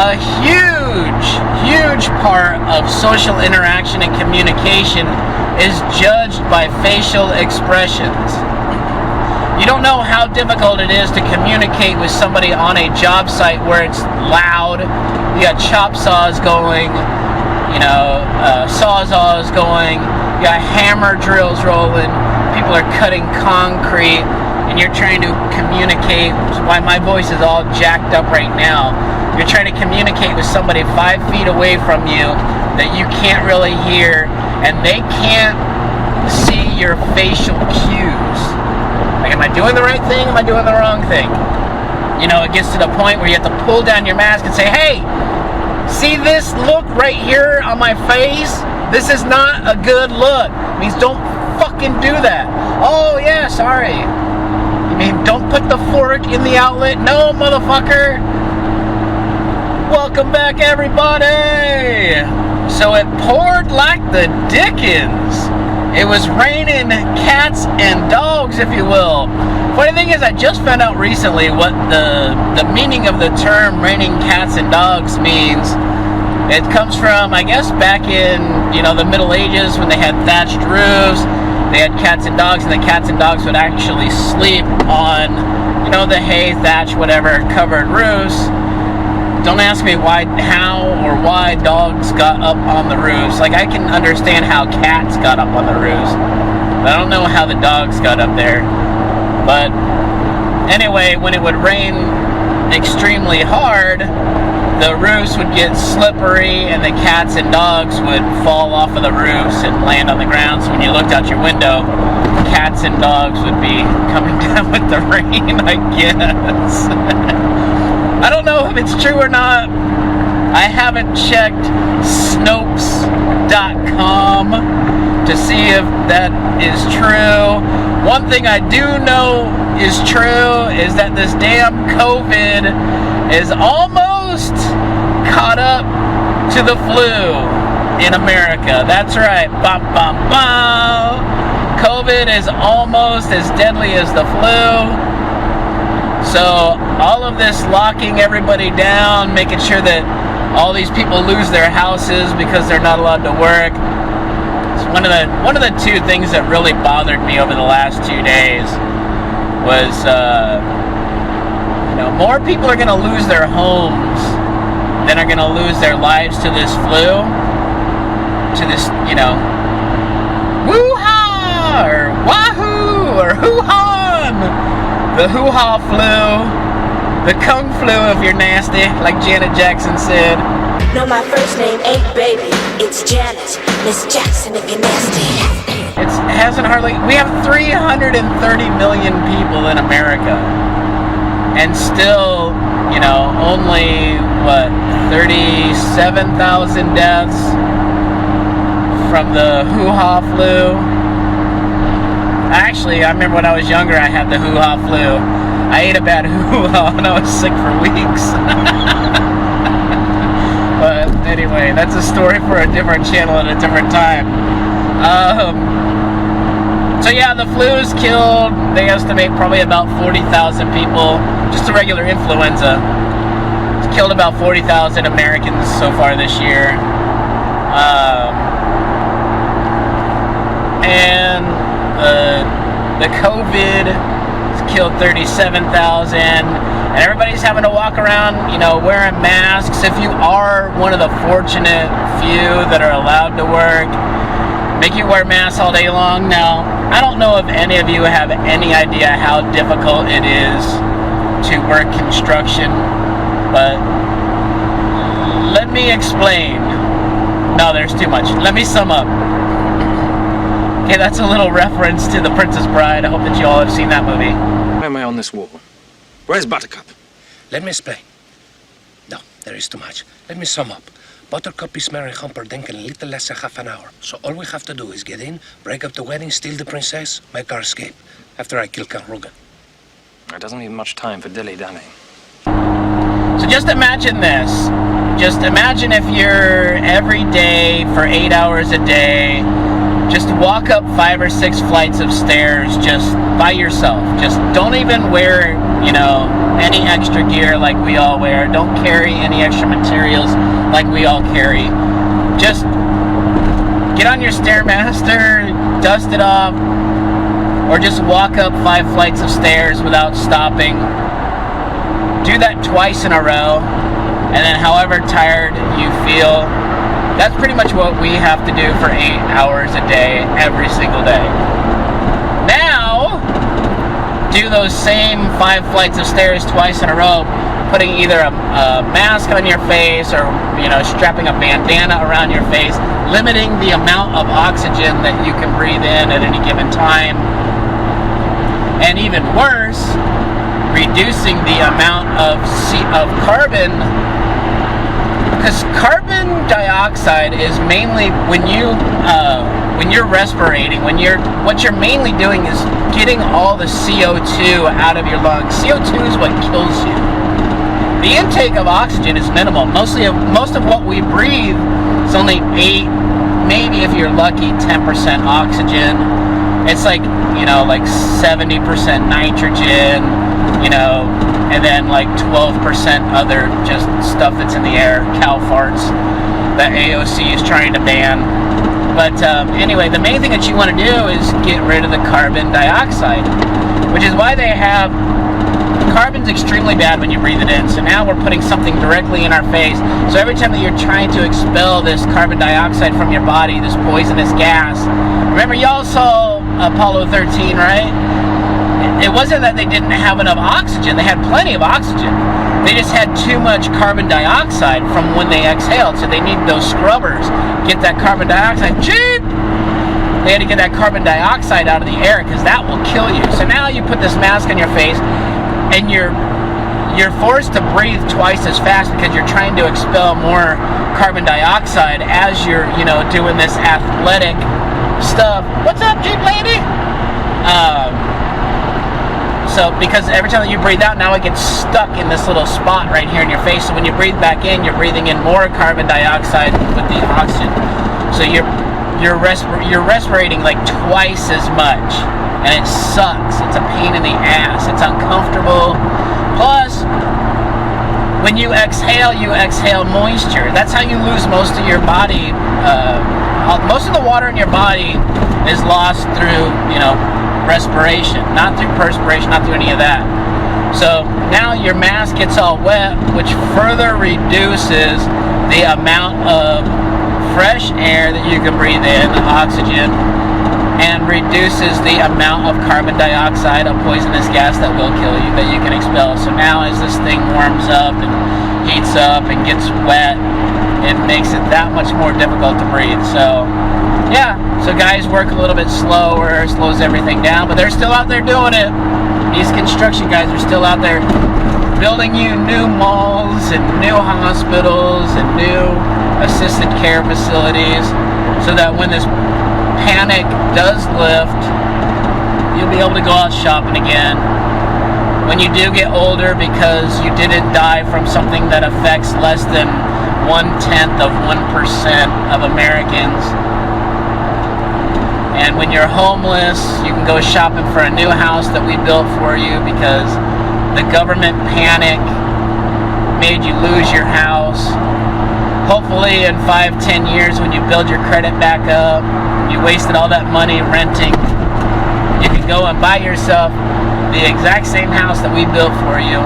a huge part of social interaction and communication is judged by facial expressions. You don't know how difficult it is to communicate with somebody on a job site where it's loud. You got chop saws going, sawzalls going, you got hammer drills rolling, people are cutting concrete, and you're trying to communicate. Which is why my voice is all jacked up right now. You're trying to communicate with somebody 5 feet away from you that you can't really hear, and they can't see your facial cues. Like, am I doing the right thing? Am I doing the wrong thing? It gets to the point where you have to pull down your mask and say, hey, see this look right here on my face? This is not a good look. It means don't fucking do that. Oh, yeah, sorry. You mean don't put the fork in the outlet? No, motherfucker. Welcome back, everybody. So it poured like the dickens. It was raining cats and dogs, if you will. Funny thing is, I just found out recently what the meaning of the term raining cats and dogs means. It comes from, I guess, back in, the Middle Ages when they had thatched roofs. They had cats and dogs, and the cats and dogs would actually sleep on, the hay, thatch, whatever, covered roofs. Don't ask me how or why dogs got up on the roofs. Like, I can understand how cats got up on the roofs, but I don't know how the dogs got up there. But anyway, when it would rain extremely hard, the roofs would get slippery and the cats and dogs would fall off of the roofs and land on the ground. So when you looked out your window, cats and dogs would be coming down with the rain, I guess. I don't know if it's true or not. I haven't checked Snopes.com to see if that is true. One thing I do know is true is that this damn COVID is almost caught up to the flu in America. That's right. Bum, bum, bum. COVID is almost as deadly as the flu. So all of this locking everybody down, making sure that all these people lose their houses because they're not allowed to work. It's one of the two things that really bothered me over the last 2 days was, more people are going to lose their homes than are going to lose their lives to this flu, to this, woo-ha or wahoo or hoo-han. The hoo-ha flu, the kung flu if you're nasty, like Janet Jackson said. No, my first name ain't Baby, it's Janet, Miss Jackson if you're nasty. We have 330 million people in America, and still, only, 37,000 deaths from the hoo-ha flu. Actually, I remember when I was younger, I had the hoo-ha flu. I ate a bad hoo-ha and I was sick for weeks. But anyway, that's a story for a different channel at a different time. So yeah, the flu's killed, they estimate, probably about 40,000 people. Just a regular influenza. It's killed about 40,000 Americans so far this year. And the COVID has killed 37,000, and everybody's having to walk around, wearing masks. If you are one of the fortunate few that are allowed to work, make you wear masks all day long. Now, I don't know if any of you have any idea how difficult it is to work construction, but let me explain. No, there's too much. Let me sum up. Okay, that's a little reference to The Princess Bride. I hope that you all have seen that movie. Why am I on this wall? Where's Buttercup? Let me explain. No, there is too much. Let me sum up. Buttercup is marrying Humperdinck in a little less than half an hour. So all we have to do is get in, break up the wedding, steal the princess, make our escape. After I kill Count Rugen. There doesn't need much time for dilly-dallying. So just imagine this. Just imagine if you're every day for 8 hours a day, just walk up 5 or 6 flights of stairs just by yourself. Just don't even wear, any extra gear like we all wear. Don't carry any extra materials like we all carry. Just get on your Stairmaster, dust it off, or just walk up 5 flights of stairs without stopping. Do that twice in a row, and then however tired you feel, that's pretty much what we have to do for 8 hours a day, every single day. Now, do those same 5 flights of stairs twice in a row, putting either a mask on your face or, strapping a bandana around your face, limiting the amount of oxygen that you can breathe in at any given time, and even worse, reducing the amount of carbon, because carbon dioxide is mainly when you're respirating, what you're mainly doing is getting all the CO2 out of your lungs. CO2 is what kills you. The intake of oxygen is minimal. Most of what we breathe is only 8, maybe if you're lucky, 10% oxygen. It's like 70% nitrogen, and then like 12% other just stuff that's in the air, cow farts, that AOC is trying to ban. But anyway, the main thing that you want to do is get rid of the carbon dioxide, which is why they have, carbon's extremely bad when you breathe it in. So now we're putting something directly in our face. So every time that you're trying to expel this carbon dioxide from your body, this poisonous gas, remember y'all saw Apollo 13, right? It wasn't that they didn't have enough oxygen. They had plenty of oxygen. They just had too much carbon dioxide from when they exhaled. So they need those scrubbers. Get that carbon dioxide. Cheap! They had to get that carbon dioxide out of the air because that will kill you. So now you put this mask on your face and you're forced to breathe twice as fast because you're trying to expel more carbon dioxide as you're, doing this athletic stuff. What's up, Jeep lady? So because every time that you breathe out, now it gets stuck in this little spot right here in your face. So when you breathe back in, you're breathing in more carbon dioxide with the oxygen. So you're respirating like twice as much, and it sucks. It's a pain in the ass. It's uncomfortable. Plus, when you exhale moisture. That's how you lose most of your body. Most of the water in your body is lost through, respiration, not through perspiration, not through any of that. So now your mask gets all wet, which further reduces the amount of fresh air that you can breathe in, the oxygen, and reduces the amount of carbon dioxide, a poisonous gas that will kill you, that you can expel. So now as this thing warms up and heats up and gets wet, it makes it that much more difficult to breathe. So yeah, so guys work a little bit slower, slows everything down, but they're still out there doing it. These construction guys are still out there building you new malls and new hospitals and new assisted care facilities so that when this panic does lift, you'll be able to go out shopping again. When you do get older, because you didn't die from something that affects less than 1/10 of 1% of Americans. And when you're homeless, you can go shopping for a new house that we built for you because the government panic made you lose your house. Hopefully in 5-10 years, when you build your credit back up, you wasted all that money renting, you can go and buy yourself the exact same house that we built for you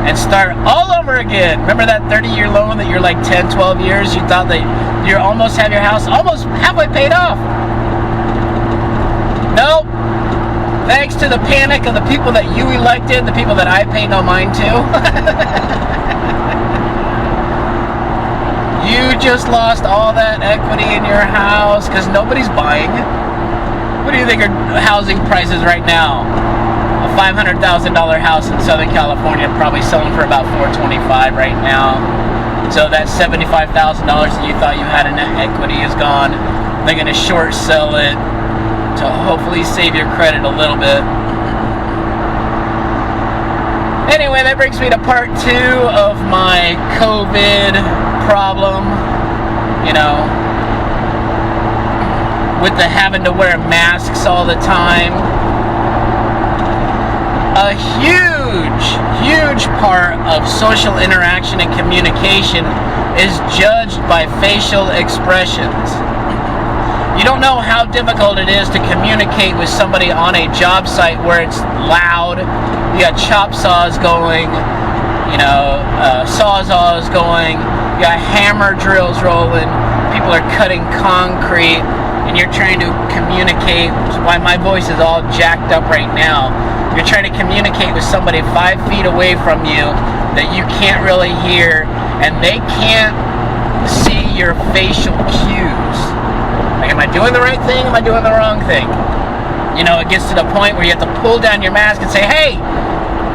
and start all over again. Remember that 30-year loan that you're like 10, 12 years, you thought that you almost have your house almost halfway paid off? Nope. Thanks to the panic of the people that you elected, the people that I paid no mind to. You just lost all that equity in your house because nobody's buying. What do you think are housing prices right now? A $500,000 house in Southern California probably selling for about $425,000 right now. So that $75,000 that you thought you had in equity is gone. They're going to short sell it to hopefully save your credit a little bit. Anyway, that brings me to part 2 of my COVID problem. With the having to wear masks all the time. A huge huge part of social interaction and communication is judged by facial expressions. You don't know how difficult it is to communicate with somebody on a job site where it's loud, you got chop saws going, you know, sawzalls going, you got hammer drills rolling, people are cutting concrete, and you're trying to communicate, which is why my voice is all jacked up right now. You're trying to communicate with somebody 5 feet away from you that you can't really hear, and they can't see your facial cues. Like, am I doing the right thing? Am I doing the wrong thing? You know, it gets to the point where you have to pull down your mask and say, hey,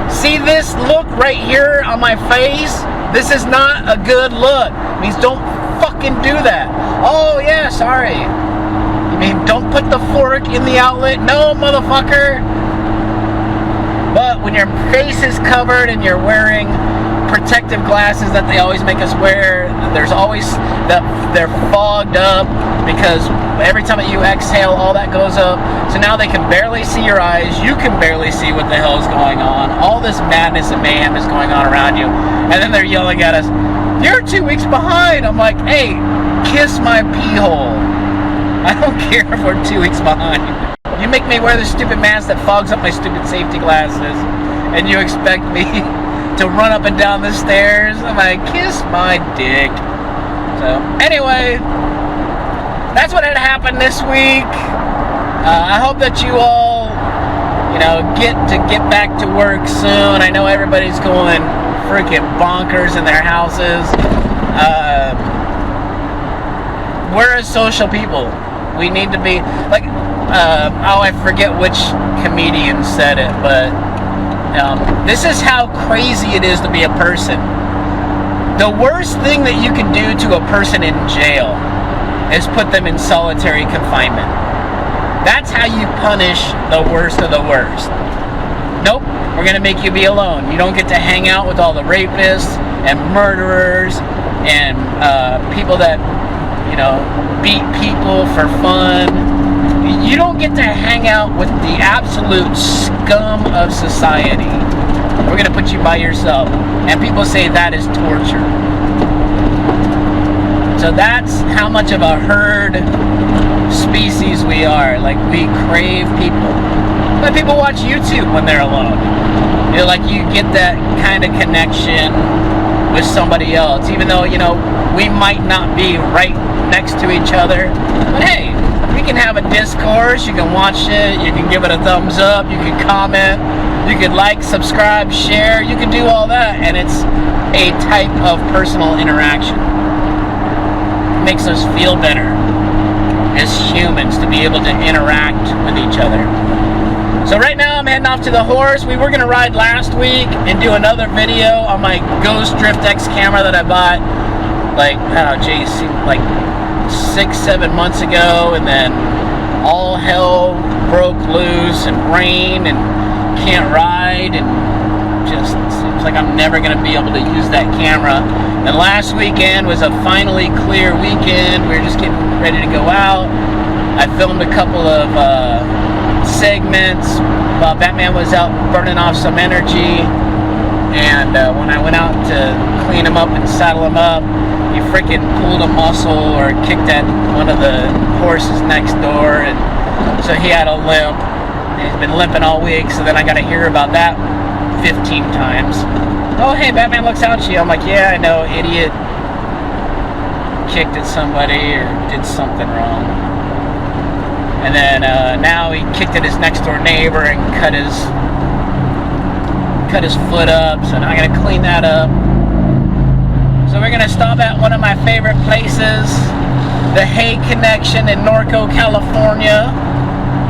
see this look right here on my face? This is not a good look. It means don't fucking do that. Oh, yeah, sorry. You mean don't put the fork in the outlet? No, motherfucker. But when your face is covered and you're wearing protective glasses that they always make us wear, there's always that they're fogged up because every time that you exhale, all that goes up. So now they can barely see your eyes. You can barely see what the hell is going on. All this madness and mayhem is going on around you. And then they're yelling at us, you're 2 weeks behind. I'm like, hey, kiss my pee hole. I don't care if we're 2 weeks behind. You make me wear this stupid mask that fogs up my stupid safety glasses, and you expect me to run up and down the stairs. I'm like, kiss my dick. So anyway, that's what had happened this week. I hope that you all, you know, get back to work soon. I know everybody's going freaking bonkers in their houses. We're a social people. We need to be like, I forget which comedian said it, but this is how crazy it is to be a person. The worst thing that you can do to a person in jail is put them in solitary confinement. That's how you punish the worst of the worst. Nope, we're gonna make you be alone. You don't get to hang out with all the rapists and murderers and people that, you know, beat people for fun. You don't get to hang out with the absolute scum of society. We're gonna put you by yourself. And people say that is torture. So that's how much of a herd species we are. Like, we crave people. But people watch YouTube when they're alone. You know, like, you get that kind of connection with somebody else, even though, you know, we might not be right next to each other. But hey, we can have a discourse. You can watch it. You can give it a thumbs up. You can comment. You can like, subscribe, share. You can do all that, and it's a type of personal interaction. It makes us feel better as humans to be able to interact with each other. So right now I'm heading off to the horse. We were going to ride last week and do another video on my Ghost Drift X camera that I bought, like, I don't know, geez, like 6-7 months ago, and then all hell broke loose and rain and can't ride, and just seems like I'm never going to be able to use that camera. And last weekend was a finally clear weekend. We were just getting ready to go out. I filmed a couple of segments while Batman was out burning off some energy, and when I went out to clean him up and saddle him up, he freaking pulled a muscle or kicked at one of the horses next door, and so he had a limp. He's been limping all week, so then I got to hear about that 15 times. Oh, hey, Batman looks out to you. I'm like, yeah, I know, idiot. Kicked at somebody or did something wrong. And then now he kicked at his next door neighbor and cut his foot up, so now I gotta clean that up. So we're gonna stop at one of my favorite places, the Hay Connection in Norco, California.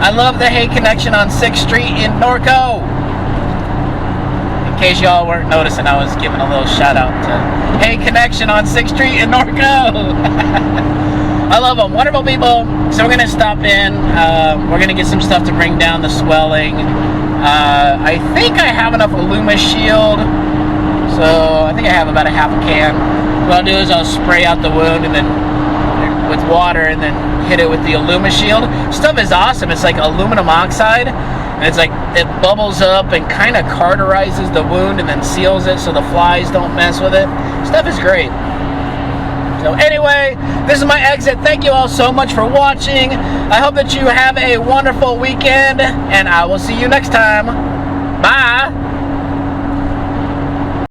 I love the Hay Connection on 6th Street in Norco. In case y'all weren't noticing, I was giving a little shout out to Hay Connection on 6th Street in Norco. I love them, wonderful people. So we're gonna stop in. We're gonna get some stuff to bring down the swelling. I think I have enough Illuma Shield, so I think I have about a half a can. What I'll do is I'll spray out the wound and then with water and then hit it with the Illuma Shield. Stuff is awesome. It's like aluminum oxide, And it's like it bubbles up and kind of cauterizes the wound and then seals it so the flies don't mess with it. Stuff is great. So anyway, this is my exit. Thank you all so much for watching. I hope that you have a wonderful weekend, and I will see you next time. Bye.